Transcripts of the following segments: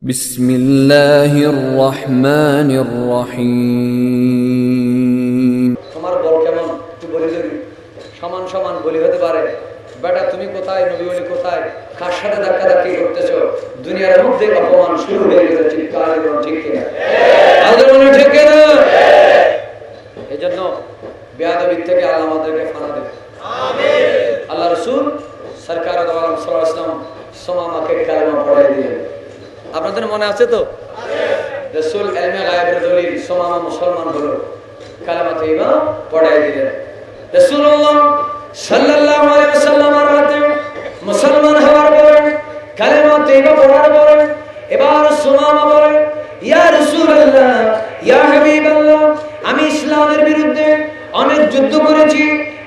বিসমিল্লাহির রহমানির রহিম। তোমার বল কেমন একটু বলি যদি সমান সমান বলি হতে পারে। বেটা তুমি কোথায়, নবী বলি কোথায়, কার সাথে ধাক্কা ধাক্কি করতেছ? দুনিয়ার মধ্যে অপমান শুরু হয়ে গেছে। চিৎকার এবং ঠিক কিনা? আমাদের মনে ঠিক কিনা? এই জন্য বেয়াদবির থেকে আল্লাহ আমাদেরকে ফানা দেবে। আল্লাহ রসুল সরকার সাল্লাল্লাহু আলাইহি ওয়াসাল্লাম সুমামাকে কালেমা পড়াই দিলেন। আপনাদের মনে আছে তো? রাসূল ইলমে গায়বের দলিল, সুমামা মুসলমান হলো, কালেমা তাইয়্যিবা পড়াই দিলেন। রাসূলুল্লাহ সাল্লাল্লাহু আলাইহি ওয়াসাল্লামের হাতে মুসলমান হওয়ার পরে, কালেমা তাইয়্যিবা পড়ার পরে এবার সুমামা বলে, ইয়া রাসূলুল্লাহ, ইয়া হাবিবাল্লাহ, আমি ইসলামের বিরুদ্ধে অনেক যুদ্ধ করেছি,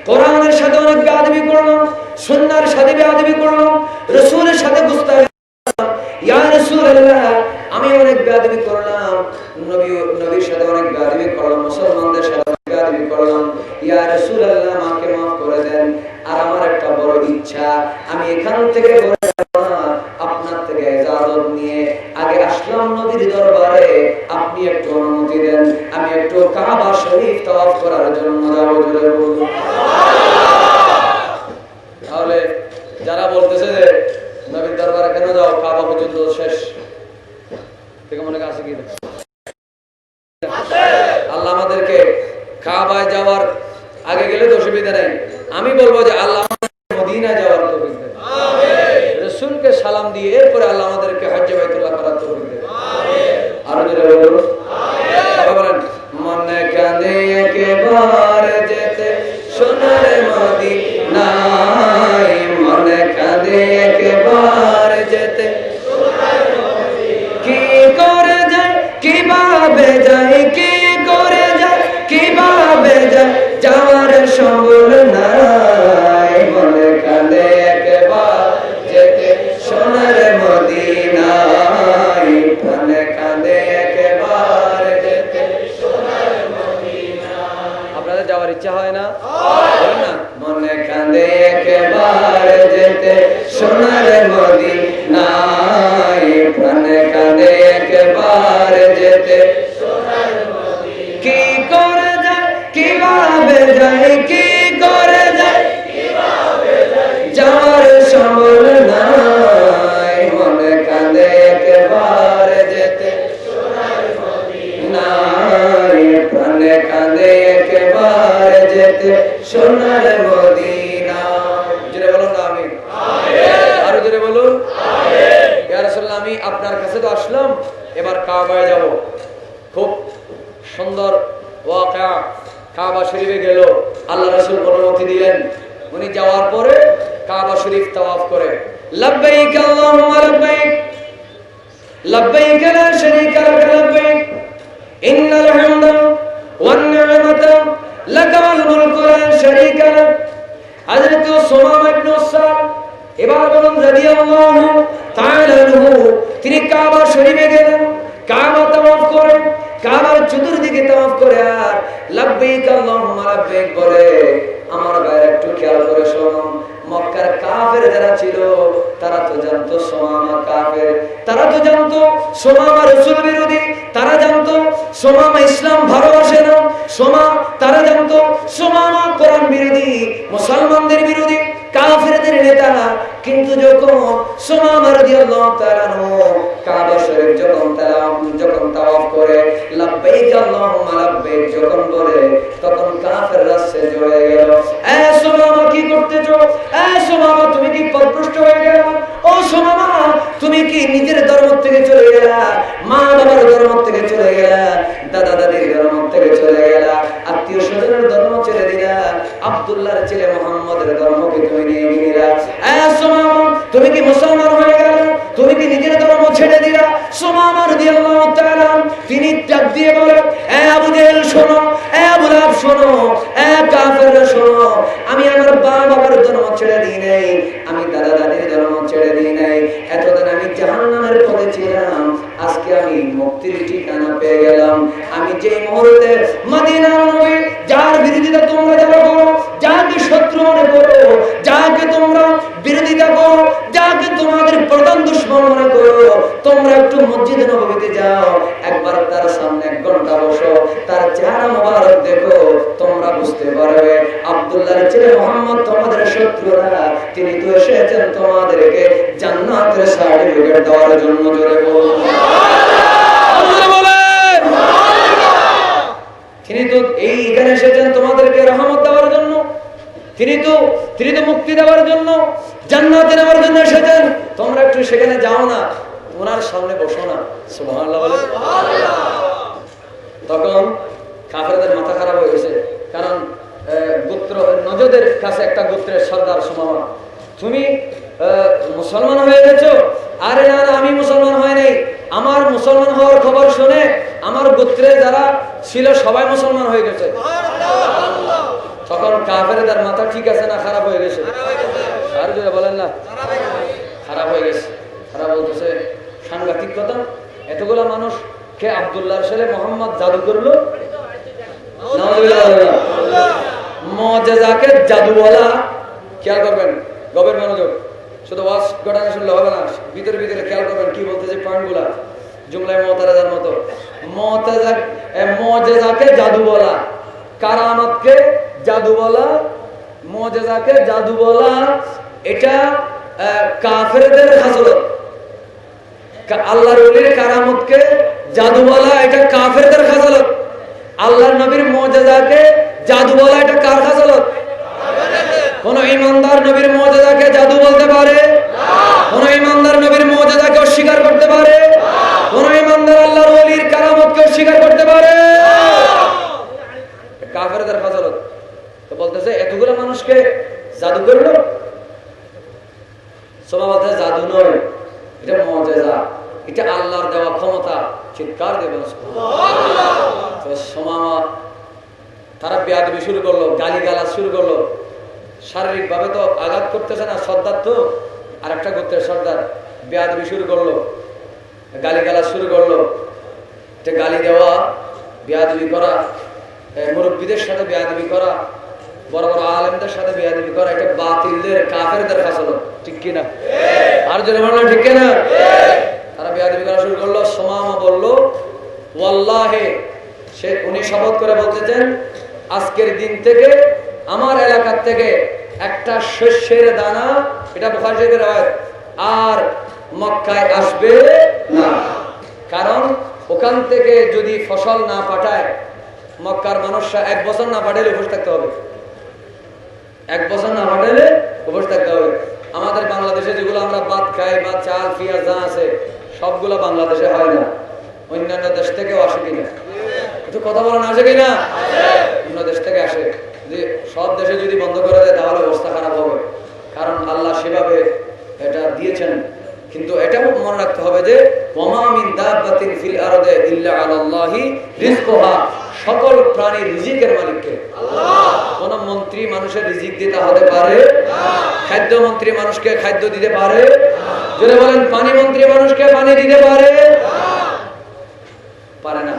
কোরআনের সাথে অনেক বেয়াদবি করলাম, সুন্নাহর সাথে বেয়াদবি করলাম, রাসূলের সাথে গুস্তাখি, ইয়া রাসূলুল্লাহ আমি অনেক বেয়াদবি করলাম, নবীর সাথে অনেক বেয়াদবি করলাম, মুসলমানদের সাথে বেয়াদবি করলাম, ইয়া রাসূলুল্লাহ আমাকে maaf করে দেন। আর আমার একটা বড় ইচ্ছা, আমি এখান থেকে আপনার থেকে ইজাজত নিয়ে আগে আসলাম নবীর দরবারে, আপনি একটু অনুমতি দেন, আমি একটু কাবা শরীফ তাওয়াফ করার জন্য যাব। জোরে বলুন। তাহলে যারা বলতেছে যে নবীর দরবারে কেন যাও, কাবা পর্যন্ত শেষ থেকে মনে আছে কি? আল্লাহ আমাদেরকে কাবায় যাওয়ার আগে গেলে তো অসুবিধা নেই। আমি বলবো যে আল্লাহ মদিনা যাওয়ার তৌফিক দেন। রাসূলকে সালাম দিয়ে এরপরে আল্লাহ আমাদেরকে হজ্জে বাইতুল্লাহ করার তৌফিক দেন। আরো জোরে বলুন সবাই বলেন, মনে কাঁদে একবার যেতে সোনার মদিনায়, মনে কাঁদে একবার যেতে কি করে যায়, কিভাবে যায়, কি করে যায়, কিভাবে যায়, যাওয়ার সম্বল নাই, মনে কাঁদে একবার যেতে সোনার মদিনায়, মনে কাঁদে একবার যেতে সোনার মদিনায়। আপনাদের যাওয়ার ইচ্ছা হয় না? হয় না? মনে কাঁদে একবার যেতে সোনার মদিনায়, মনে কাঁদে একবার যেতে সোনার মদিনায়, কি করে যায়, কিভাবে যায়, কি করে যায়, কিভাবে যায়, যাওয়ার সম্বল নাই, মনে কাঁদে একবার যেতে সোনার মদিনায়, মনে কাঁদে একবার যেতে সোনার মদিনায়। জোরে বলুন না আমিন। আরো জোরে বলুন ইয়া রাসূলুল্লাহ, আমি আপনার কাছে তো আসলাম, এবার কাবায় যাব। খুব সুন্দর ওয়াকিয়া, কাবা শরীফে গেল, আল্লাহ রাসূল অনুমতি দিলেন। উনি যাওয়ার পরে কাবা শরীফ তাওয়াফ করে, লাব্বাইক আল্লাহুম্মা লাব্বাইক, লাব্বাইক লা শারীকা লাক লাব্বাইক, ইন্নাল হামদা ওয়ান নি'মাতা লাকা ওয়াল মুলকু লা শারীকা লাক। হযরত সুমামা ইবনে উসাদ এবার বলুন রাদিয়াল্লাহু তাআলা আনহু, তিনি কাবা শরীফে গেলেন, কাবা তাওয়াফ করেন, কাবার চতুর্দিকে তাওয়াফ করে আর লাব্বাইক আল্লাহুম্মা লাব্বাইক বলে। আমার ভাই একটু খেয়াল করে শুনুন, মক্কার কাফের যারা ছিল তারা তো জানতো সুমামা কাফের, তারা তো জানতো সুমামা রাসূল বিরোধী, তারা জানতো সুমামা ইসলাম ভালোবাসে না, তারা জানতো সুমামা কোরআন বিরোধী, মুসলমানদের বিরোধী, কাফেরদের নেতা। কিন্তু যখন সুমামা রাদিয়াল্লাহু তাআলা কাবা শরীফ যখন তাওয়াফ করে লাব্বাইক আল্লাহুম্মা লাব্বাইক যখন বলে, তখন কাফেররা সেজে হয়ে গেল। এ সুমামা কি করতেছো? এ সুমামা তুমি কি পথভ্রষ্ট হয়ে গেল? ও সুমামা তুমি কি নিজের ধর্ম থেকে চলে গেলা, মা বাবার ধর্ম থেকে চলে গেলা, দাদা দাদির ধর্ম থেকে চলে গেলা, আত্মীয় স্বজনের ধর্ম ছেড়ে দিলা, আব্দুল্লাহর ছেলে মুহাম্মদের ধর্মকে তুমি নিয়ে গেলা। এ সুমামা তুমি কি মুসলমান হয়ে গেল? তুমি কি নিজের ধর্ম ছেড়ে দিলা? সুমামা রাদিয়াল্লাহু তাআলা তিনি ডাক দিয়ে বলে, এ আবু জেহেল শোনো, এ আবু লাহাব শোনো, এ কাফেররা শোনো, আমি আমার বাবার ধর্ম ছেড়ে দিই নাই, আমি দাদা দাদির ধর্ম ছেড়ে দিই নাই। এতদিন আমি জাহান্নামের পথে ছিলাম, আজকে আমি মুক্তির ঠিকানা পেয়ে গেলাম। আমি যে মুহূর্তে মদিনার নবী যার বিরোধিতা তোমরা যারা করো, যাকে শত্রু মনে করো, যাকে তোমরা বিরোধিতা করো, যাকে তোমাদের প্রধান দুশমন মনে করো, তোমরা একটু মসজিদে নববীতে যাও, একবার তার সামনে 1 ঘন্টা বসো, তার চেহারা মোবারক দেখো, তোমরা বুঝতে পারবে আব্দুল্লাহর ছেলে মুহাম্মদ তোমাদের শত্রু না, তিনি তো এসেছেন তোমাদেরকে জান্নাতের সার্টিফিকেট দেওয়ার জন্য। জোরে বলুন তিনি তো এইখানে এসেছেন তোমাদেরকে রহমত দেওয়ার জন্য, তিনি তো মুক্তি দেওয়ার জন্য, জান্নাতে নেওয়ার জন্য এসেছেন। তোমরা একটু সেখানে যাও না, ওনার সামনে বসো না। সুবহানাল্লাহ বলে। তখন কাফেরদের মাথা খারাপ হয়ে গেছে, কারণ গোত্র নজদের কাছে একটা গোত্রের সর্দার সুমামা, তুমি মুসলমান হয়ে গেছো? আরে না, আমি মুসলমান হয় নাই, আমার মুসলমান হওয়ার খবর শুনে আমার গোত্রে যারা ছিল সবাই মুসলমান হয়ে গেছে। তখন কাফেরদের মাথা ঠিক আছে না খারাপ হয়ে গেছে? আর যদি বলেন না খারাপ হয়ে গেছে। খারাপ বলতেছে সাংঘাতিক কথা, এতগুলা মানুষ কে আব্দুল্লাহর ছেলে মোহাম্মদ জাদু করলো। মুআজিজাকে জাদু বলা, খেয়াল করবেন, গভীর মনোযোগ, শুধু ওয়াজ ঘটনা শুনলে হবে না, ভিতরে ভিতরে খেয়াল করবেন কি বলতেছে পয়েন্টগুলা, জুমলায় মুতারাজার মতো। মুআজিজাকে জাদু বলা, কারামাতকে জাদু বলা, মুআজিজাকে জাদু বলা, এটা কাফেরদের খাসলত। আল্লাহর ওলির কারামতকে জাদু বলা, এটা কাফেরদের খাসলত। আল্লাহর নবীর মুআজিজাকে জাদু বলা, এটা কার খাসলত? কোন ইমানদার নবীর মুআজিজাকে জাদু বলতে পারে? কোন ইমানদার নবীর মুআজিজাকে অস্বীকার করতে পারে? কোন ইমানদার আল্লাহর ওলির কারামতকে অস্বীকার করতে পারে? কাফেরদের খাসলত। তো বলতেছে এতগুলো মানুষকে জাদু করলো। সোমা বলতেছে জাদু নয়, এটা মুআজিজা, এটা আল্লাহর দেওয়া ক্ষমতা। চিৎকার দেবেন সুবহানাল্লাহ। তো সোমামা তারা বেয়াদবি শুরু করলো, গালিগালাজ শুরু করলো। শারীরিক ভাবে তো আঘাত করতেছে না, সর্দার তো, আর একটা গোত্রের সর্দার, বেয়াদবি শুরু করলো, গালিগালাজ শুরু করলো। এটা গালি দেওয়া, বেয়াদবি করা, মুরব্বীদের সাথে বেয়াদবি করা, বড় বড় আলেমদের সাথে বেয়াদবি করা, এটা বাতিলদের কাফেরদের খাসলত। ঠিক কিনা? আর যদি বললাম ঠিক কিনা? তারা বেয়াদবি করা শুরু করলো। সুমামা বলল ওয়াল্লাহি, উনি শপথ করে বলতেছেন আজকের দিন থেকে আমার এলাকার থেকে একটা শস্যের দানা, এটা বুখারী শরীফের রাওয়ায়াত, আর মক্কায় আসবে না। কারণ ওখান থেকে যদি ফসল না পাঠায়, মক্কার মানুষরা 1 বছর না পাঠালে উপোস থাকতে হবে। 1 বছর না পাঠালে উপোস থাকতে হবে। আমাদের বাংলাদেশে যেগুলো আমরা ভাত খাই বা চাল পেঁয়াজ যা আছে সবগুলো বাংলাদেশে হয় না, অন্যান্য দেশ থেকেও আসে কিনা? একটু কথা বলেন, আসে কিনা? অন্য দেশ থেকে আসে। সব দেশে যদি বন্ধ করে দেয় তাহলে অবস্থা খারাপ হবে, কারণ আল্লাহ সেভাবে এটা দিয়েছেন। কিন্তু এটাও মনে রাখতে হবে যে ওয়ামা মিন দাব্বাতিন ফিল আরদি ইল্লা আলাল্লাহি রিজকুহা, সকল প্রাণীর রিজিকের মালিককে আল্লাহ। কোন মন্ত্রী মানুষের রিজিক দিতে হতে পারে না, খাদ্য মন্ত্রী মানুষকে খাদ্য দিতে পারে না, যদি বলেন পানি মন্ত্রী মানুষকে পানি দিতে পারে না, পারে না।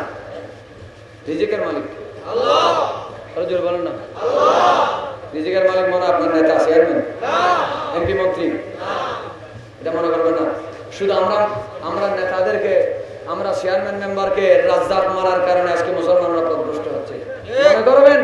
রিজিকের মালিক আল্লাহ। আর জোরে বলেন না আল্লাহ। রিজিকের মালিক মনে আপনার নেতা, চেয়ারম্যান, না এমপি, মন্ত্রী, না, এটা মনে করবেন না। শুধু আমরা নেতাদেরকে, আমরা চেয়ারম্যান মেম্বারকে রাজ্জাক মারার কারণে আজকে মুসলমানরা পথভ্রষ্ট হচ্ছে। মনে করবেন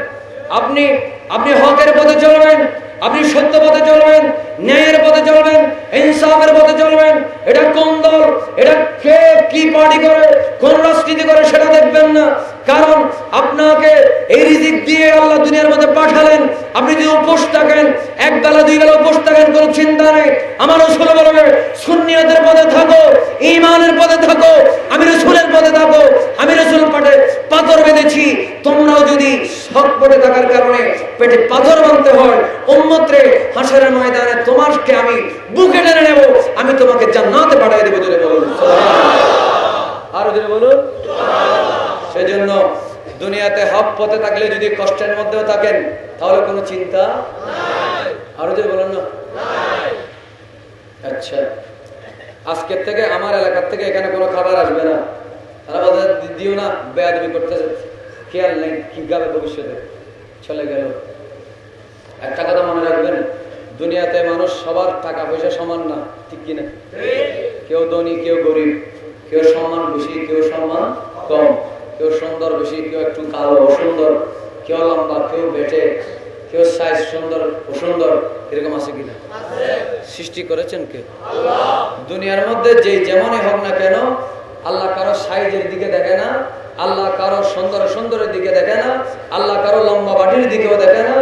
আপনি হকের পথে চলবেন, আপনি সত্য পথে চলবেন, ন্যায়ের পথে চলবেন, ইনসাফের পথে চলবেন। এটা কোন দল, এটা কে কি পার্টি করে, কোন রাজনীতি করে সেটা দেখবেন না, কারণ আপনাকে এই রিজিক দিয়ে আল্লাহ দুনিয়ার মধ্যে পাঠালেন। আপনি যদি উপোস থাকেন, 1 বেলা 2 বেলা উপোস থাকেন, কোনো চিন্তা নেই। আমার রাসূল বলবে সুন্নিয়তের পথে থাকো, ঈমানের পথে থাকো, আমি রাসূলের পথে থাকো। আমি রাসূল পাঠে পাথর বেঁধেছি, তোমরাও যদি হক পথে থাকার কারণে পেটে পাথর বাঁধতে হয়, উম্মতরে হাসরের ময়দানে তোমাকে আমি বুকে টেনে নেব, আমি তোমাকে জান্নাতে পাঠিয়ে দেব। জোরে বলুন সুবহানাল্লাহ। আর জোরে বলুন সুবহানাল্লাহ। সেজন্য দুনিয়াতে হক পথে থাকলে যদি কষ্টের মধ্যেও থাকেন তাহলে কোনো চিন্তা নাই। আরো জোরে বলুন না নাই। আচ্ছা, আজকের থেকে আমার এলাকার থেকে এখানে কোনো খাবার আসবে না, তারা বলতে দিও না, বেয়াদবি করতেছে, খেয়াল নেই কি গাবে ভবিষ্যতে চলে গেল। একটা কথা মনে রাখবেন, দুনিয়াতে মানুষ সবার টাকা পয়সা সমান না, ঠিক কিনা? কেউ ধনী, কেউ গরিব, কেউ সম্মান বেশি, কেউ সম্মান কম, কেউ সুন্দর বেশি, কেউ একটু কালো অসুন্দর, কেউ লম্বা, কেউ বেটে, কেউ সাইজ সুন্দর অসুন্দর, এরকম আছে কিনা? সৃষ্টি করেছেন কে? দুনিয়ার মধ্যে যে যেমনই হোক না কেন, আল্লাহ কারো সাইজের দিকে দেখে না, আল্লাহ কারো সুন্দরের দিকে দেখে না, আল্লাহ কারো লম্বা বাটির দিকেও দেখে না,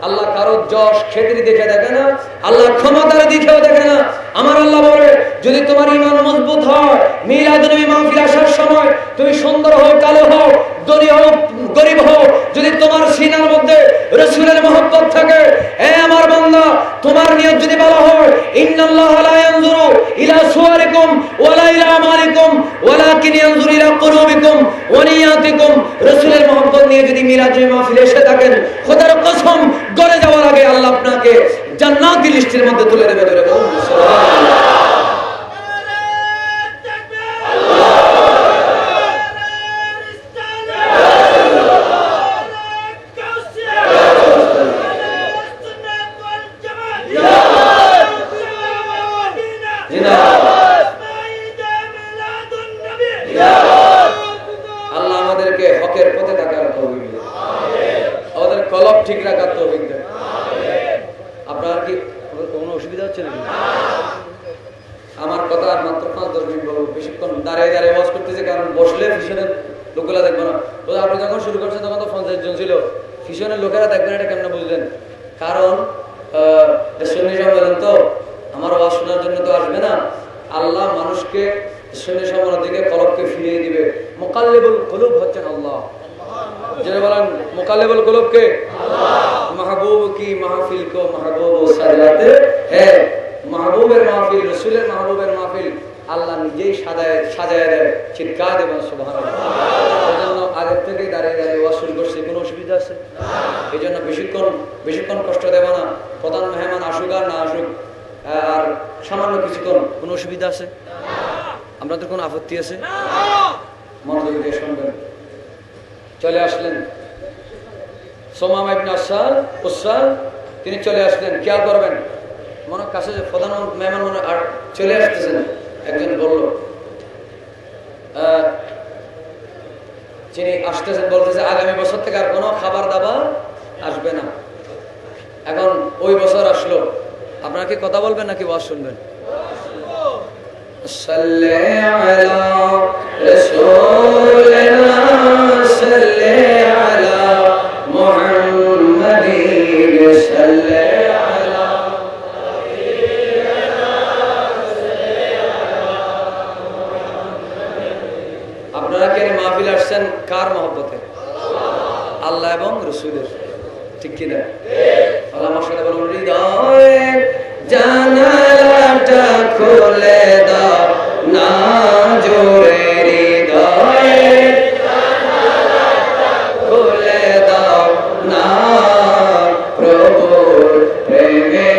আল্লাহ কারো যশ খ্যাতির দিকে দেখে না, আল্লাহ ক্ষমতার দিকেও দেখে না। আমার আল্লাহ বলে, যদি তোমার ঈমান মজবুত হয়, মিলাদ নবী মাহফিল আসার সময় তুমি সুন্দর হও, কালো হও, ধনী হও, গরিব হও, যদি তোমার সিনার মধ্যে রাসূলের মহব্বত থাকে, হে আমার বান্দা, তোমার নিয়ত যদি ভালো হয়, ইন্নাল্লাহা লা ইয়ানজুরু ইলা সুওয়ারিকুম ওয়ালা ইলা আমালিকুম ওয়ালাকিন ইয়ানজুরু ইলা কুলুবিকুম ওয়া নিয়াতিকুম। রাসূলের মহব্বত নিয়ে যদি মিলাদ নবী মাহফিলে এসে থাকেন, খোদার কসম, গড়ে যাওয়ার আগে আল্লাহ আপনাকে জান্নাতি লিস্টের মধ্যে তুলে দেবে। ধরে বলুন সুবহানাল্লাহ। আল্লাহ আমাদেরকে হকের পথে থাকার তৌফিক দেন, আমাদের কলব ঠিক রাখার তৌফিক দেন। আপনার কি কোনো অসুবিধা হচ্ছে নাকি? আমার কথা আর মাত্র 5-10 মিনিট বলবো, বেশিক্ষণ দাঁড়িয়ে দাঁড়িয়ে ওয়াজ করতেছে, কারণ বসলে পিছনের লোকেরা দেখবো না। তো আপনি যখন শুরু করছেন তখন তো 50 জন ছিল, পিছনের লোকেরা দেখবেন, এটা কেমন বুঝলেন? কারণ সুন্নি সম্মেলন তো, আমার ওয়াজ শোনার জন্য তো আসবে না। আল্লাহ মানুষকে সুন্নি সম্মেলনের দিকে কলবকে ফিরিয়ে দিবে। মুকাল্লিবুল কুলুব হচ্ছেন আল্লাহ। যারা বলেন মুকাল্লিবুল কুলুব কে? আল্লাহ। মাহবুব কি মাহফিল কো মাহবুব সাজাতে হ্যাঁ, মাহবুবের মাহফিল, রাসূলের মাহবুবের মাহফিল আল্লাহ নিজেই সাজায় দেয়। চিৎকার দেবেন সুবহানাল্লাহ। এজন্য আগের থেকে দাঁড়িয়ে দাঁড়িয়ে ওয়াজ শুরু করছে, কোনো অসুবিধা আছে? এই জন্য বেশিক্ষণ কষ্ট দেব না। প্রধান মেহমান আসুক আর না আসুক, আর সামান্য কিছুক্ষণ, কোনো অসুবিধা আছে? আপনাদের কোনো আপত্তি আছে? মনোযোগ দিয়ে শুনবেন। চলে আসলেন সোমামা ইবনে উসাল, তিনি চলে আসলেন। খেয়াল করবেন, মনে কাছে যে প্রধান মেহমান মনে আর চলে আসতেছেন। একজন বলল, যিনি আসতেছেন বলতেছে আগামী বছর থেকে আর কোনো খাবার দাবার আসবে না। এখন ওই বছর আসলো, আপনারা কি কথা বলবেন নাকি ওয়াজ শুনবেন? সাল্লি আলা রাসূলিনা সাল্লি আলা মুহাম্মাদিন সাল্লি আলা হাবিবিনা সাল্লি আলা মুহাম্মাদিন। আপনারা কি মাহফিল আসছেন কার মহব্বতে? আল্লাহ এবং রাসূলের, ঠিক কি না? আল্লাহ আমার সাথে বলুন, হৃদয়ে জানালাটা খুলে দাও না জোরে, হৃদয়ে জানালাটা খুলে দাও না, প্রভুর প্রেমে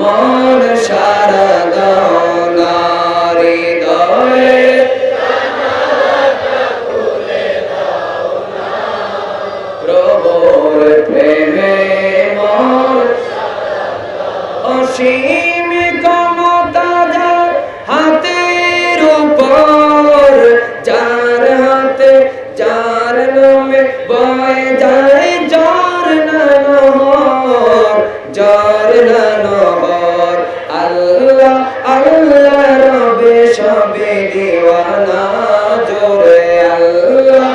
মন সারা দাও না, হৃদয়ে জানালাটা খুলে দাও না, প্রভুর প্রেমে মন সারা দাও। অসীম ক্ষমতা যার হাতের উপর, যার হাতে যার নামে বয়ে যায় ঝড় না নহর, ঝড় না নহর। আল্লাহ আল্লাহ রবে সবে দিওয়ানা জোরে, আল্লাহ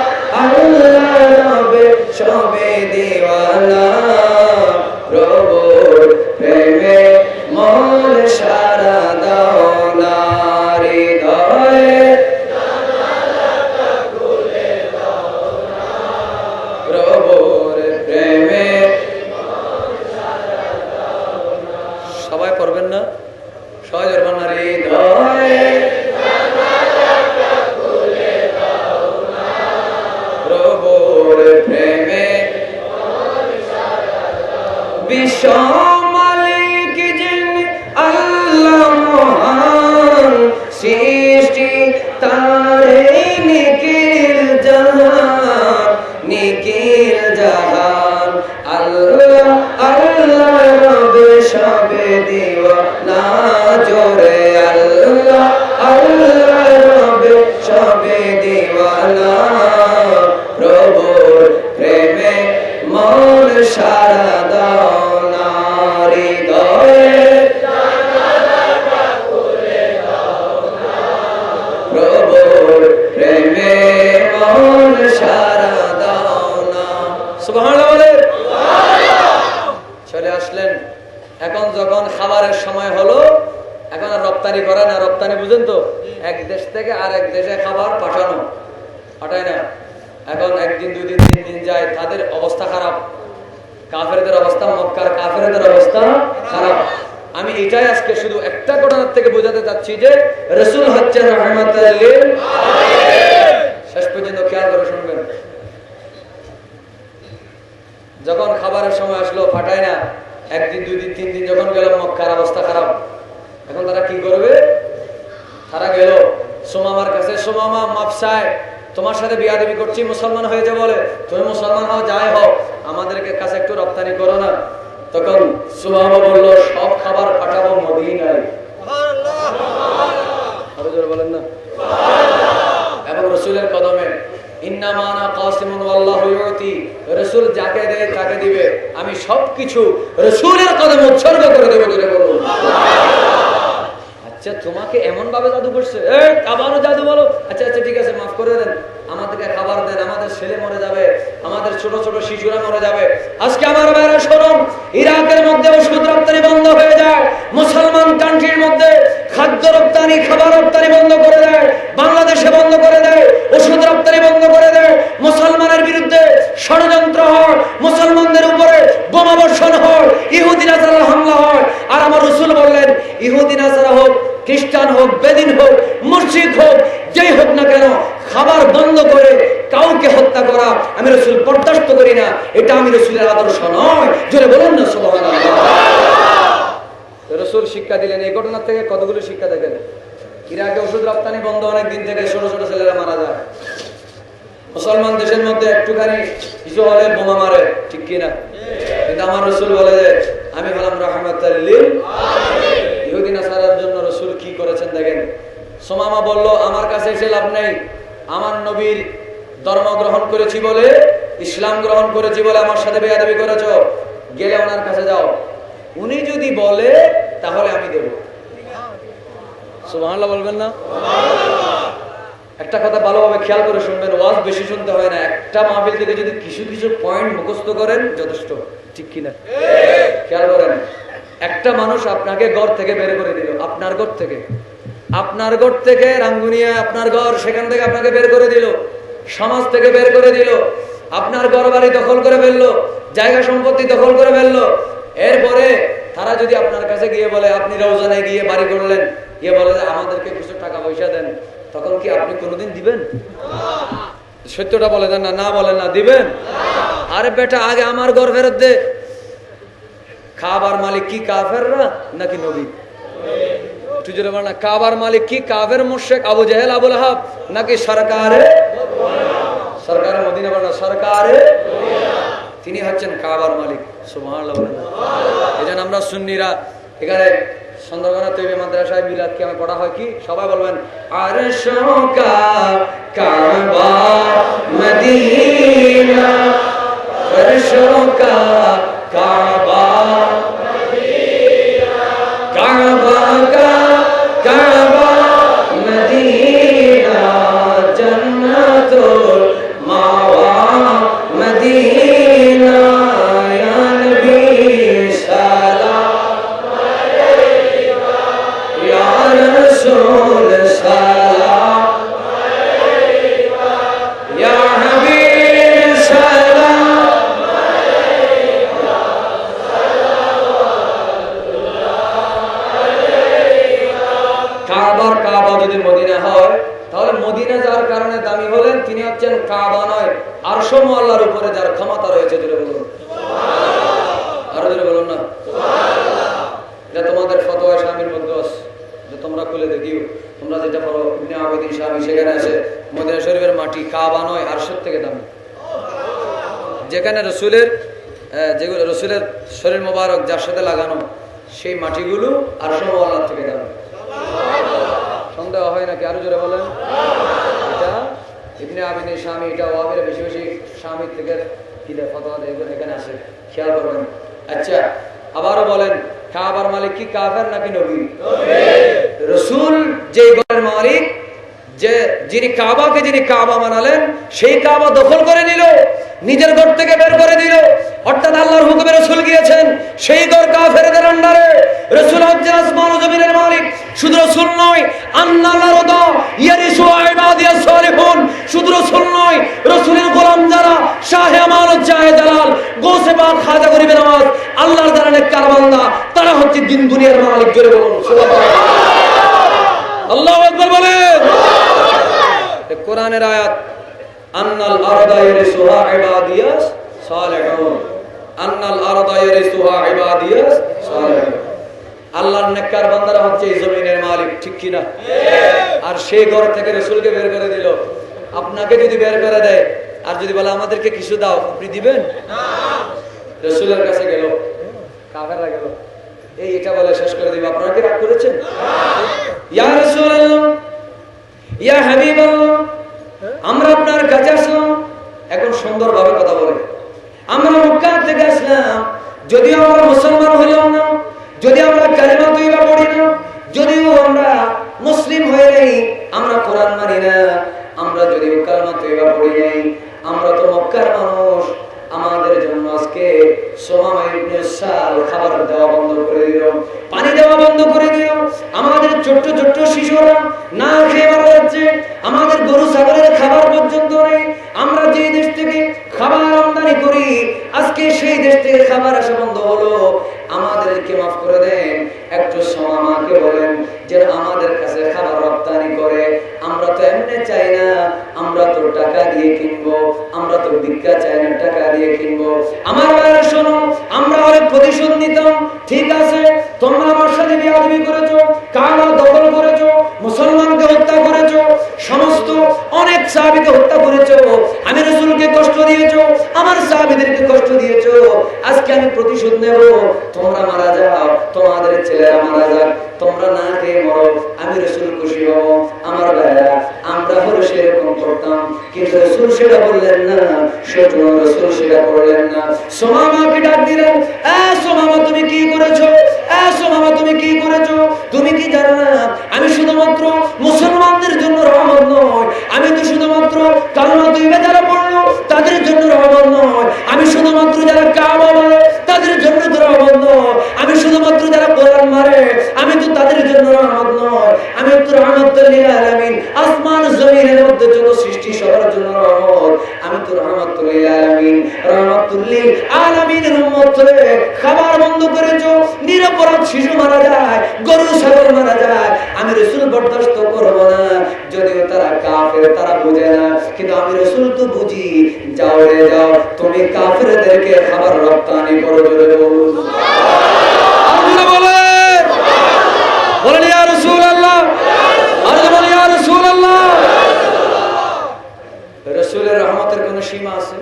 আল্লাহ রবে সবে দিওয়ানা, প্রভুর প্রেমে মন সারা দাও না, হৃদয়ে জানালাটা খুলে দাও না, প্রভুর দিওয়ানা প্রভুর প্রেমে মন সারা দাও না হৃদয়ে প্রভুর প্রেমে মন সারা দাও না সুবহানাল্লাহ বলে চলে আসলেন। এখন যখন খাবারের সময় হলো, এখন আর রপ্তানি করে না, রপ্তানি বুঝেন তো, এক দেশ থেকে আরেক দেশে খাবার পাঠায় না। এখন একদিন দুই দিন তিন দিন যায়, তাদের অবস্থা খারাপ, কাফেরদের অবস্থা, মক্কার কাফেরদের অবস্থা খারাপ। আমি এটাই আজকে শুধু একটা ঘটনার থেকে বোঝাতে চাচ্ছি যে রাসূল হচ্ছেন রাহমাতুল লিল আলামিন। শেষ পর্যন্ত খেয়াল করে শুনবেন। যখন খাবারের সময় আসলো, পাঠায় না, একদিন দুই দিন তিন দিন যখন গেল, মক্কার অবস্থা খারাপ। এখন তারা কি করবে? তারা গেল সুমামার কাছে, সুমামা মাপ চায়, তোমার সাথে বিয়াদবি করছি, মুসলমান হয়ে যা বলে, তুমি মুসলমান হও, যাই হও, আমাদেরকে কাছে একটু রপ্তানি করো না। তখন সুমামা বলল, সব খাবার পাঠাবো মদিনায়। আরো জোরে বলেন না। এবং রাসূলের কদমে ইন্নামা আনা কাসিমুন ওয়াল্লাহু ইউতি, রাসূল যাকে দেয় তাকে দিবে, আমি সবকিছু রাসূলের কদমে উৎসর্গ করে দেব। বলে বলুন আচ্ছা, তোমাকে এমন ভাবে জাদু করছে, আবারও জাদু বলো। আচ্ছা আচ্ছা ঠিক আছে, মাফ করে দেন, আমাদেরকে খাবার দেন, আমাদের ছেলে মরে যাবে, আমাদের ছোট ছোট শিশুরা মরে যাবে। আজকে আমার ভাইরা শুনুন, ইরাকের মধ্যে ওষুধ রপ্তানি বন্ধ হয়ে যায়, মুসলমান কান্ট্রির মধ্যে খাদ্য রপ্তানি, খাবার রপ্তানি বন্ধ করে দেয়, বাংলাদেশে বন্ধ করে দেয়, ওষুধ রপ্তানি বন্ধ করে দেয়, মুসলমানের বিরুদ্ধে ষড়যন্ত্র হয়, মুসলমানদের উপরে বোমাবর্ষণ হয়, ইহুদি নাসারা হামলা হয়। আর আমার রাসূল বললেন, ইহুদি নাসারা হোক, খ্রিস্টান হোক, বেদিন হোক, মুশরিক হোক, যেই হোক না কেন, খাবার বন্ধ করে কাউকে হত্যা করা আমি রাসূল বরদাস্ত করি না। এটা আমি রাসূলের আদর্শ নয়। জোরে বলুন না সুবহানাল্লাহ। রাসূল শিক্ষা দিলেন। এই ঘটনা থেকে কতগুলো শিক্ষা দেখেন। ইরাকে ওষুধ রপ্তানি বন্ধ, অনেক দিন থেকে ছোট ছোট ছেলেরা মারা যায়। মুসলমান দেশের মধ্যে একটুখানি কিছু হলে বোমা মারে, ঠিক কিনা? কিন্তু আমার রাসূল বলে যে আমি হলাম রাহমাতুল লিল আলামিন। ইহুদি নাসারার জন্য রাসূল কি করেছেন দেখেন। সুমামা বলল, আমার কাছে এসে লাভ নেই, আমার নবীর ধর্ম গ্রহণ করেছি বলে, ইসলাম গ্রহণ করেছি বলে আমার সাথে বেয়াদবি করেছো, গেলে ওনার কাছে যাও, উনি যদি বলে তাহলে আমি দেব। সুবহানাল্লাহ বলবেন না? একটা কথা ভালোভাবে খেয়াল করে শুনবেন, ওয়াজ বেশি শুনতে হয় না, একটা মাহফিল থেকে যদি কিছু কিছু পয়েন্ট মুখস্থ করেন যথেষ্ট, ঠিক কিনা? খেয়াল করেন, একটা মানুষ আপনাকে ঘর থেকে বের করে দিল, আপনার ঘর থেকে রাঙ্গুনিয়া আপনার ঘর, সেখান থেকে আপনাকে বের করে দিল, সমাজ থেকে বের করে দিল, আপনার ঘর বাড়ি দখল করে ফেললো, জায়গা সম্পত্তি দখল করে ফেললো। এরপরে তারা যদি আপনার কাছে গিয়ে বলে, আপনি রওজানে গিয়ে বাড়ি করলেন, গিয়ে বলে যে আমাদেরকে কিছু টাকা পয়সা দেন, তখন কি আপনি কোনোদিন দিবেন? সত্যটা বলে দেন না, না বলেন না, দিবেন? আরে বেটা, আগে আমার ঘর ফেরত দে। খাবার মালিক কি কাফেররা নাকি নবী? একটু জোরে বলেন না। কাবার মালিক কি কাফের মুশরিক আবু জাহেল আবুল আহাব নাকি সরকারে মদিনা? বলেন না, সরকারে তিনি হচ্ছেন কাবার মালিক। সুবহানাল্লাহ বলেন না। এজন্য আমরা সুন্নিরা এখানে সন্ধ্যাবেলা তৈরি মাদ্রাসায় মিলাদ কি পড়া হয় কি? সবাই বলবেন, আরশো কা কাবা মদিনা, আরশো কা কাবা মদিনা, কাবা কা কাবা মদিনা, জান্নাতুল মাওয়া মদিনা, ইয়া নবী সালাম আলাইকা, ইয়া রাসূল সালাম আলাইকা, ইয়া হাবিব সালাম আলাইকা, সালাওয়াতুল্লাহ আলাইকা। কাবা যদি মদিনা হয়, তাহলে মদিনা যার কারণে দামি হলেন, তিনি হচ্ছেন কাবা নয়, আরশ আল্লাহর উপরে যার ক্ষমতা রয়েছে। জোরে বলুন সুবহানাল্লাহ। আরো জোরে বলুন না সুবহানাল্লাহ। এটা তোমাদের ফতোয়া শামির মধ্যে আছে, যে তোমরা খুলে দেখিও, তোমরা যেটা পড়ো ইবনে আবিদিন শামি, সেখানে আছে মদিনা শরীফের মাটি কাবা নয়, আরশের থেকে দামি। যেখানে রসুলের যেগুলো রসুলের শরীর মোবারক যার সাথে লাগানো, সেই মাটিগুলো আরশ আল্লাহর থেকে দামি। সন্দেহ হয় নাকি? আরো জোরে বলেন। এটা ইবনে আবিদিন শামী, এটা ওয়াহাবিরা বেশি বেশি শামীর থেকে কিলে ফতোয়া এখানে আসে, খেয়াল করবেন। আচ্ছা, আবারও বলেন, কাবার মালিক কি কাফের নাকি নবী? রাসূল যে ঘরের মালিক, যে যিনি কাবাকে যিনি কাবা বানালেন, সেই কাবা দখল করে নিল, নিজের ঘর থেকে বের করে দিল, অর্থাৎ আল্লাহর হুকুমে রাসূল গিয়েছেন সেই ঘর কাফেরদের আন্ডারে। রাসূল হচ্ছেন আসমান ও জমিনের মালিক। শুধু রাসূল নয়, আন্নাল আরদা ইয়ারিসু ইবাদিয়াস সালিহুন, শুধু রাসূল নয়, রাসূলের গোলাম যারা, শাহে আমানত, শাহে জালাল, গৌসে পাক, খাজা গরিবে নওয়াজ, আল্লাহর যারা নেককার বান্দা, তারা হচ্ছে দিন দুনিয়ার মালিক। জোরে বলুন সুবহানাল্লাহ, আল্লাহু আকবার বলেন। কোরআনের আয়াত, আন্নাল আরদা ইয়ারিসুহা ইবাদিয়াস সালিহুন, আন্নাল আরদা ইয়ারিসুহা ইবাদিয়াস সালিহুন। আল্লাহর নেককার বান্দারা হচ্ছে এই জমিনের মালিক, ঠিক কি না? আর সেই ঘর থেকে রাসূলকে বের করে দিল। আপনাকে যদি বের করে দেয় আর যদি বলে আমাদেরকে কিছু দাও, আপনি দিবেন না? রাসূলের কাছে গেল, কাফেররা গেল, এটা বলে শেষ করে দিবে, আপনারা কি রাগ করেছেন? ইয়া রাসূলুল্লাহ, ইয়া হাবিবাল্লাহ, আমরা আপনার কাছে আসলাম। এখন সুন্দরভাবে কথা বলে, আমরা মক্কা থেকে আসলাম, যদিও আমরা মুসলমান হইলাম না, যদি আমরা কালিমা তৈবা পড়ি না, যদিও আমরা মুসলিম হয়ে নেই, আমরা কোরআন মানি না, আমরা যদিও কালিমা তৈবা পড়ি নাই, আমরা তো মক্কার মানুষ। আমাদের জন্য আজকে সুমামা ইবনে সাল খাবার দেওয়া বন্ধ করে দিল, পানি দেওয়া বন্ধ করে দিল। আমাদের ছোট্ট ছোট্ট শিশুরা না খেয়ে মারা যাচ্ছে, আমাদের গরু ছাগলের খাবার পর্যন্ত নেই। আমরা যে দেশ থেকে খাবার আমদানি করি, আজকে সেই দেশ থেকে খাবার আসা বন্ধ হলো। আমাদেরকে মাফ করে দেন। একটু সুমামাকে বলেন যে আমাদের কাছে খাবার রপ্তানি করে। আমরা তো এমনি চাই না, আমরা তো টাকা দিয়ে কিনবো, আমরা তো ভিক্ষা চাই না, টাকা দিয়ে কিনবো। আমার ভাইরা শোনো, আমরা অনেক প্রতিশোধ নিতাম, ঠিক আছে, তোমরা আমার সাথে বেয়াদবি করেছো, কাবা দখল করেছো, মুসলমানকে হত্যা করেছো, সমস্ত অনেক সাহাবীকে হত্যা করেছো, আমি রাসূলকে কষ্ট দিয়েছো, আমার সাহাবীদেরকে কষ্ট দিয়েছো। আজকে আমি প্রতিশোধ নেব। তোমরা মারা যাও, তোমাদের ছেলেরা মারা যাক, তোমরা না খেয়ে মরো, আমি রাসূল খুশি হব। আমার ভাইরা, আমরা হলো সেরকম করতাম, কিন্তু রাসূল সেটা বললেন না, সেজন্য রাসূল সেটা করলেন না। সুমামাকে ডাক দিলেন, সুমামা তুমি কি করেছো? সুমামা তুমি কি করেছো? তুমি কি জানো না আমি শুধুমাত্র মুসলমানদের জন্য রহমত নয়, আমি তো শুধুমাত্র কালিমা তৈবা যারা পড়লো তাদের জন্য রহমত নয়, আমি শুধুমাত্র যারা কাবা মারে তাদের জন্য তো রহমত নয়, আমি শুধুমাত্র যারা কোরআন মারে আমি তো তাদের জন্য রহমত নয়, আমি তো রহমতুল লিল আলামিন, আসমান জমিনের মধ্যে যত সৃষ্টি সবার জন্য রহমত, আমি তো রহমতুল লিল আলামিন, রহমতুল লিল আলামিনের উম্মত হয়ে খাবার বন্ধ করেছো, নিরপরাধ শিশু মারা যায়, গরু ছাগল মারা যায়, আমি রাসূল বরদাস্ত করব না। যদিও তারা কাফের, তারা বুঝে না, কিন্তু আমি রাসূল তো বুঝি। যাও রে যাও, তুমি কাফেরদেরকে খাবার রপ্তানি করো। জোরে বলুন সুবহানাল্লাহ, বলেন বলেন ইয়া রাসূলুল্লাহ, আর বলেন ইয়া রাসূলুল্লাহ। রাসূলের রহমতের কোনো সীমা আছে?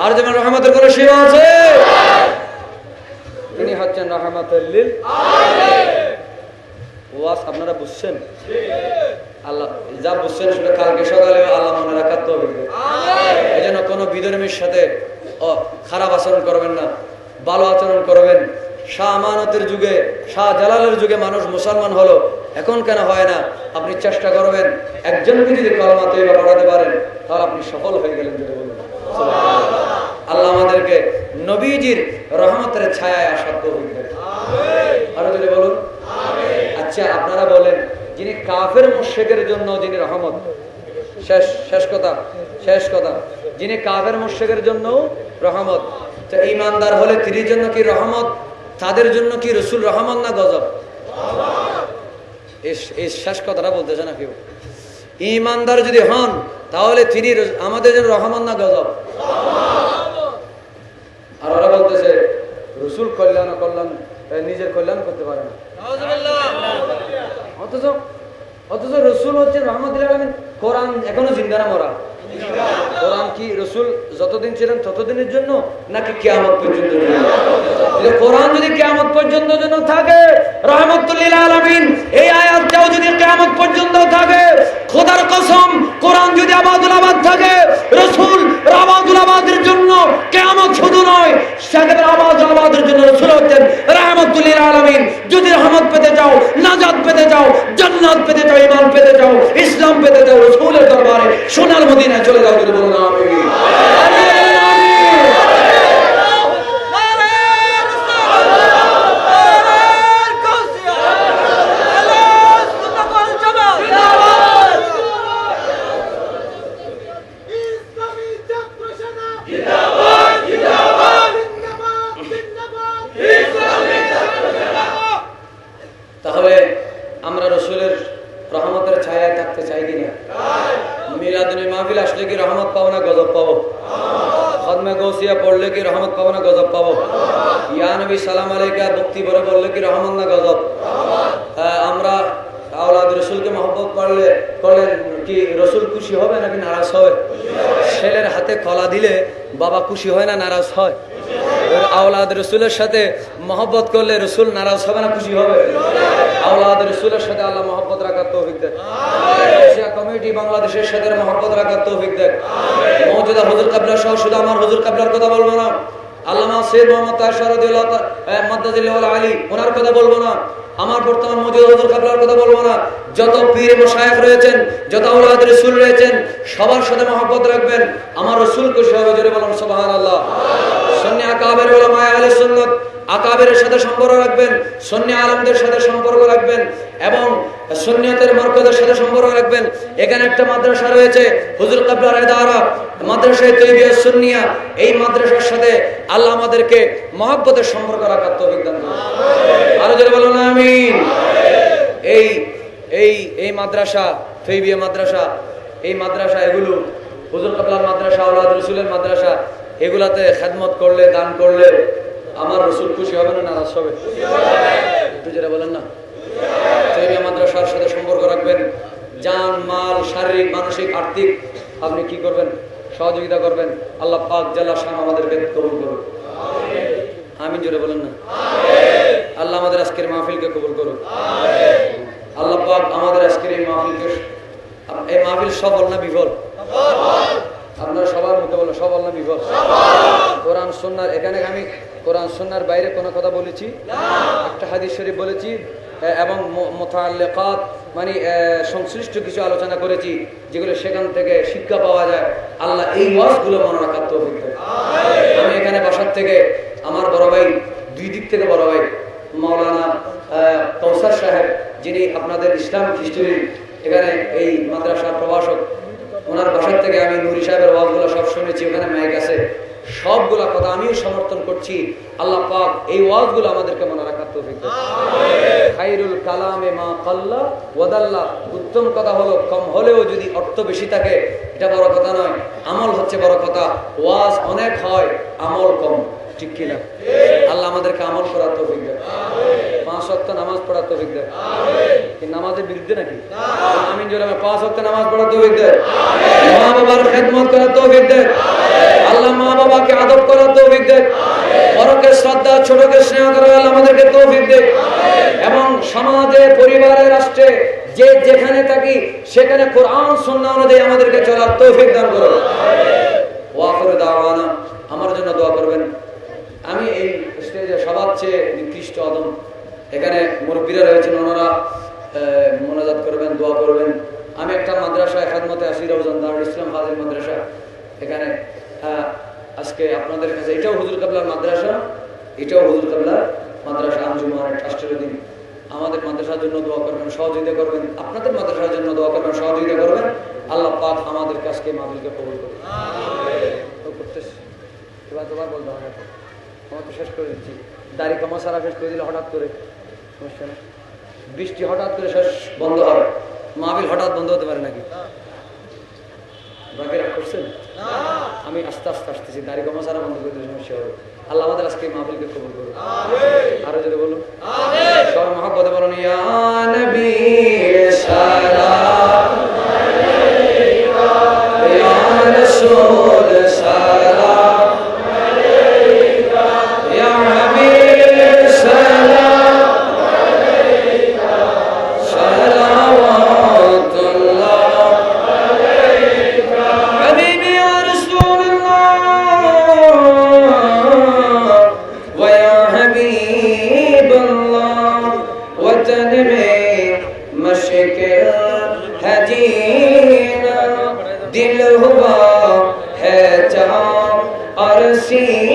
আর যেমন রহমতের কোনো সীমা আছে? তিনি হচ্ছেন রহমতুল লিল আলামিন। ওয়াজ আপনারা বুঝছেন? আল্লাহ যা বুঝছেন সেটা কালকে সকালে আল্লাহ মনে রাখার তৌফিক দেন। এই জন্য কোনো বিধর্মীর সাথে খারাপ আচরণ করবেন না, ভালো আচরণ করবেন। শাহ আমানতের যুগে, শাহ জালালের যুগে মানুষ মুসলমান হলো, এখন কেন হয় না? আপনি চেষ্টা করবেন, একজনকে যদি কলমা তৈবা পড়াতে পারেন তাহলে আপনি সফল হয়ে গেলেন। যদি বলুন আল্লাহ আমাদেরকে নবীজির রহমতের ছায়ায় আসার তৌফিক দেন। আরো যদি বলুন আচ্ছা, আপনারা বলেন, যিনি কাফের মুশরিকের জন্য যিনি রহমত, শেষ কথা, যিনি কাফের মুশরিকের জন্য রহমত, তো ঈমানদার হলে তিনি জন্য কি রহমত? তাদের জন্য কি রাসূল রহমত না গজব? এই শেষ কথাটা বলতেছে না কেউ। ঈমানদার যদি হন তাহলে তিনি আমাদের জন্য রহমত না গজব? আর ওরা বলতেছে রাসূল কল্যাণ নিজের কল্যাণ করতে পারে না, অথচ রাসূল হচ্ছে রহমতুল লিল আলামিন। কোরআন এখনো জিন্দা না মরা? কোরআন কি রাসূল যতদিন ছিলেন ততদিনের জন্য নাকি কিয়ামত পর্যন্ত? কোরআন যদি কিয়ামত পর্যন্ত জন্য থাকে, রহমতুল লিল আলামিন এই আয়াতটাও যদি কিয়ামত পর্যন্ত থাকে, খোদার কসম কোরআন যদি আবাদুল আবাদ সোনার মদিনায় চলে যাও, যদি বলো না আমিন। তাহলে আমরা রসুলের রহমতের ছায়ায় থাকতে চাই কিনা? মিলাদুল মাহফিল আসলে কি রহমত পাবো না গজব পাবো? খতমে গৌসিয়া পড়লে কি রহমত পাবো না গজব পাবো? ইয়া নবী সালাম আলাইকা ভক্তি ভরে বললে কি রহমত না গজব? আমরা আওলাদ রসুলকে মহব্বত করলে কি রসুল খুশি হবে নাকি নারাজ হবে? ছেলের হাতে কলা দিলে বাবা খুশি হয় না নারাজ হয়? আওলাদ রসুলের সাথে মহব্বত করলে রসুল নারাজ হবে না খুশি হবে? আওলাদ রসুলের সাথে আল্লাহ মহব্বত রাখার তৌফিক দেন। এশিয়া কমিটি বাংলাদেশের সাথে মহব্বত রাখার তৌফিক দেন। মওজুদা হুজুর কাবলা সহ শুধু আমার হুজুর কাবলার কথা বলবো না, আল্লামা সৈয়দ মোহাম্মদ তাহের রাদিয়াল্লাহু মাদ্দাজিল্লাহুল আলী ওনার কথা বলবো না, আমার বর্তমান মওজুদা হুজুর কাবলার কথা বলবো না, যত পীর মাশায়েখ রয়েছেন, যত আওলাদ রাসূল রয়েছেন, সবার সাথে মহব্বত রাখবেন। আমার রাসূল খুশি হবে, জোরে বলুন সুবহানাল্লাহ। সুন্নি আকাবের উলামা আহলে সুন্নাত আকাবেরের সাথে সম্পর্ক রাখবেন, সুন্নি আলেমদের সাথে সম্পর্ক রাখবেন এবং সুন্নিয়তের মার্কাজের সাথে সম্পর্ক রাখবেন। এখানে একটা মাদ্রাসা রয়েছে হুজুর কাবলার ইদারা মাদ্রাসায়ে তৈয়বিয়া সুন্নিয়া, এই মাদ্রাসার সাথে আল্লাহ আমাদেরকে মহব্বতের সম্পর্ক রাখার তৌফিক দান করুন। আরো জোরে বলুন আমিন। এই মাদ্রাসা তৈয়বিয়া মাদ্রাসা, এই মাদ্রাসা, এগুলো হুজুর কাবলার মাদ্রাসা, আওলাদ রাসূলের মাদ্রাসা, এগুলাতে খেদমত করলে, দান করলে আমার রসুল খুশি হবে না নারাজ হবে? একটু যেটা বলেন না। তৈরি মাদ্রাসার সাথে সম্পর্ক রাখবেন, জান মাল শারীরিক মানসিক আর্থিক আপনি কি করবেন? সহযোগিতা করবেন। আল্লাহ পাক জাল্লা শান আমাদেরকে কবুল করুন, আমিন। জোরে বলেন না। আল্লাহ আমাদের আজকের মাহফিলকে কবুল করুন। আল্লাহ পাক আমাদের আজকের এই মাহফিল সফল না বিফল? আপনারা সবার মুখে বলেন সফল না বিফল? কোরআন সুন্নাহর, এখানে আমি কোরআন সুন্নাহর বাইরে কোনো কথা বলেছি? একটা হাদিস শরীফ বলেছি এবং মুতাআল্লিকাত মানে সংশ্লিষ্ট কিছু আলোচনা করেছি, যেগুলো সেখান থেকে শিক্ষা পাওয়া যায়। আল্লাহ এই ওয়াজগুলো মনে রাখার তৌফিক দেন। আমি এখানে বাসার থেকে আমার বড় ভাই, দুই দিক থেকে বড় ভাই মাওলানা কৌসার সাহেব, যিনি আপনাদের ইসলামিক হিস্ট্রি এখানে এই মাদ্রাসার প্রভাষক, ওনার বাসার থেকে আমি নুরি সাহেবের ওয়াজগুলো সব শুনেছি, ওখানে মাইক আছে, সবগুলা কথা আমিও সমর্থন করছি। আল্লাহ পাক এই ওয়াজগুলো আমাদেরকে মনে রাখার তৌফিক দেন। খায়রুল কালামে মা কাল্লা ওয়া দাল্লা, উত্তম কথা হলো কম হলেও যদি অর্থ বেশি থাকে, এটা বড় কথা নয়, আমল হচ্ছে বড় কথা। ওয়াজ অনেক হয়, আমল কম, ঠিক কিনা? আল্লাহ আমাদেরকে আমল করার তৌফিক দেন, 5 ওয়াক্ত নামাজ পড়ার তৌফিক দেন। কি নামাজের বিরুদ্ধে নাকি? আমিন জোরে 5 ওয়াক্ত নামাজ পড়ার তৌফিক দেন। মা বাবার খেদমত করার তৌফিক দেন। আল্লাহ মা বাবাকে আদব করার তৌফিক দেন। বড়কে শ্রদ্ধা, ছোটকে স্নেহ করার আল্লাহ আমাদেরকে তৌফিক দেন। এবং সমাজে, পরিবারে, রাষ্ট্রে যে যেখানে থাকি সেখানে কোরআন সুন্নাহ অনুযায়ী আমাদেরকে চলার তৌফিক দান করুন। ওয়া আখিরু দাওয়ানা, আমার জন্য দোয়া করবেন। আমি এই স্টেজে সবার চেয়ে নিকৃষ্ট আদম, এখানে মুরব্বীরা রয়েছেন, ওনারা মোনাজাত করবেন, দোয়া করবেন। আমি একটা মাদ্রাসায় খেদমতে আসি, রওজান দারুল ইসলাম ফাজিল মাদ্রাসা। এখানে আজকে আপনাদের কাছে, এটাও হুজুর কাবলার মাদ্রাসা, এটাও হুজুর কাবলার মাদ্রাসা আঞ্জুমানের ট্রাস্টের অধীন। আমাদের মাদ্রাসার জন্য দোয়া করবেন, সহযোগিতা করবেন। আপনাদের মাদ্রাসার জন্য দোয়া করবেন, সহযোগিতা করবেন। আল্লাহ পাক আমাদের কাছকে মাহফিলকে কবুল করুন। এবার তোমার বলতে হবে, আমার তো শেষ করে দিচ্ছি। দাড়ি কমা সারা শেষ করে দিলে হঠাৎ করে সমস্যা নেই, বৃষ্টি হঠাৎ করে শেষ বন্ধ হবে, মাহফিল হঠাৎ বন্ধ হতে পারে নাকি? বাকি রাগ করছেন? আমি আস্তে আস্তে আসতেছি, দাড়ি কমা সারা বন্ধ করে দিলে সমস্যা হবে। আল্লাহ আমাদের আজকে মাহফিলকে কবুল করুন। আরো যদি বলুন সবাই মহব্বতে বলুন, ইয়া নবী সালাম আলাইকা, ইয়া রাসূল সালাম আলাইকা, ইয়া হাবিব সালাম আলাইকা, সালাওয়াতুল্লাহ আলাইকা, হাবিবি ইয়া রাসূলুল্লাহ ওয়া ইয়া হাবিবাল্লাহ ওয়াতন মে মশকিল হাজিনা दिल हुआ है चाक और सीने